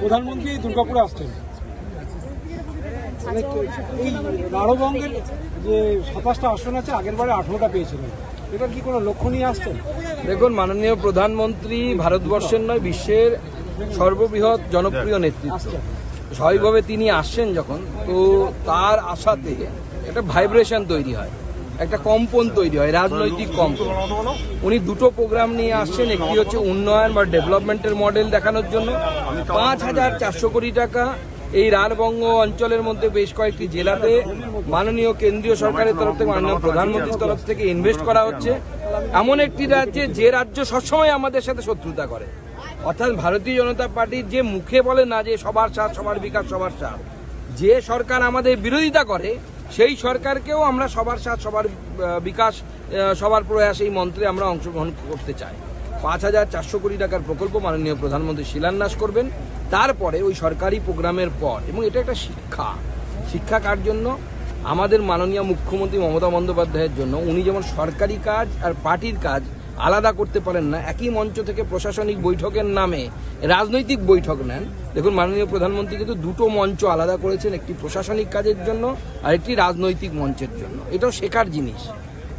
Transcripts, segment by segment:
প্রধানমন্ত্রী দুর্গাপুরে আসছেন, এই রাঢ়বঙ্গের যে 27টা আসন আছে আগের বারে 18টা পেয়েছিলেন, এটার কি কোনো লক্ষ্য নিয়ে আসছেন? দেখুন, মাননীয় প্রধানমন্ত্রী ভারতবর্ষের নয় বিশ্বের সর্ববৃহৎ জনপ্রিয় নেতৃত্ব। স্বাভাবিকভাবে তিনি আসছেন যখন, তো তার আশাতে একটা ভাইব্রেশন তৈরি হয়, একটা কম্পন তৈরি হয়, রাজনৈতিক কম্পন। উনি দুটো প্রোগ্রাম নিয়ে আসছেন, একটি হচ্ছে উন্নয়ন বা ডেভেলপমেন্টের মডেল দেখানোর জন্য 5,400 কোটি টাকা এই রাঢ়বঙ্গ অঞ্চলের মধ্যে বেশ কয়েকটি জেলাতে মাননীয় কেন্দ্রীয় সরকারের তরফ থেকে, মাননীয় প্রধানমন্ত্রীর তরফ থেকে ইনভেস্ট করা হচ্ছে এমন একটি রাজ্যে, যে রাজ্য সবসময় আমাদের সাথে শত্রুতা করে। অর্থাৎ ভারতীয় জনতা পার্টির যে মুখে বলে না যে সবার সাথ, সবার বিকাশ, সবার সাথ, যে সরকার আমাদের বিরোধিতা করে সেই সরকারকেও আমরা সবার সাথ, সবার বিকাশ, সবার প্রয়াস এই মন্ত্রে আমরা অংশগ্রহণ করতে চাই। 5,400 কোটি টাকার প্রকল্প মাননীয় প্রধানমন্ত্রী শিলান্যাস করবেন। তারপরে ওই সরকারি প্রোগ্রামের পর, এবং এটা একটা শিক্ষা কার জন্য? আমাদের মাননীয় মুখ্যমন্ত্রী মমতা বন্দ্যোপাধ্যায়ের জন্য। উনি যেমন সরকারি কাজ আর পার্টির কাজ আলাদা করতে পারেন না, একই মঞ্চ থেকে প্রশাসনিক বৈঠকের নামে রাজনৈতিক বৈঠক নেন। দেখুন, মাননীয় প্রধানমন্ত্রী কিন্তু দুটো মঞ্চ আলাদা করেছেন, একটি প্রশাসনিক কাজের জন্য আর একটি রাজনৈতিক মঞ্চের জন্য। এটাও শেখার জিনিস।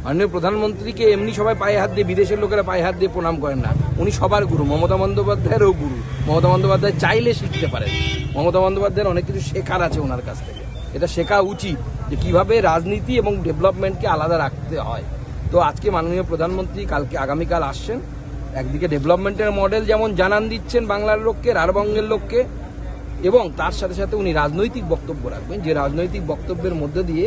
মাননীয় প্রধানমন্ত্রীকে এমনি সবাই পায়ে হাত দিয়ে, বিদেশের লোকেরা পায়ে হাত দিয়ে প্রণাম করেন না, উনি সবার গুরু। মমতা বন্দ্যোপাধ্যায়েরও গুরু। মমতা বন্দ্যোপাধ্যায় চাইলে শিখতে পারেন। মমতা বন্দ্যোপাধ্যায়ের অনেক কিছু শেখার আছে ওনার কাছ থেকে। এটা শেখা উচিত যে কিভাবে রাজনীতি এবং ডেভেলপমেন্টকে আলাদা রাখতে হয়। তো আজকে মাননীয় প্রধানমন্ত্রী আগামীকাল আসছেন। একদিকে ডেভেলপমেন্টের মডেল যেমন জানান দিচ্ছেন বাংলার লোককে, রাঢ়বঙ্গের লোককে, এবং তার সাথে সাথে উনি রাজনৈতিক বক্তব্য রাখবেন, যে রাজনৈতিক বক্তব্যের মধ্য দিয়ে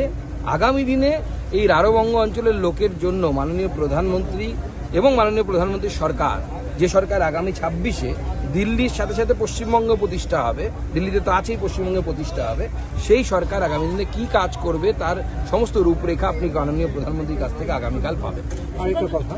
আগামী দিনে এই রাঢ়বঙ্গ অঞ্চলের লোকের জন্য মাননীয় প্রধানমন্ত্রী এবং মাননীয় প্রধানমন্ত্রীর সরকার, যে সরকার আগামী 26-এ দিল্লির সাথে সাথে পশ্চিমবঙ্গ প্রতিষ্ঠা হবে, দিল্লিতে তো আছেই, পশ্চিমবঙ্গে প্রতিষ্ঠা হবে, সেই সরকার আগামী দিনে কি কাজ করবে তার সমস্ত রূপরেখা আপনি মাননীয় প্রধানমন্ত্রীর কাছ থেকে আগামীকাল পাবেন। আরেকটা কথা,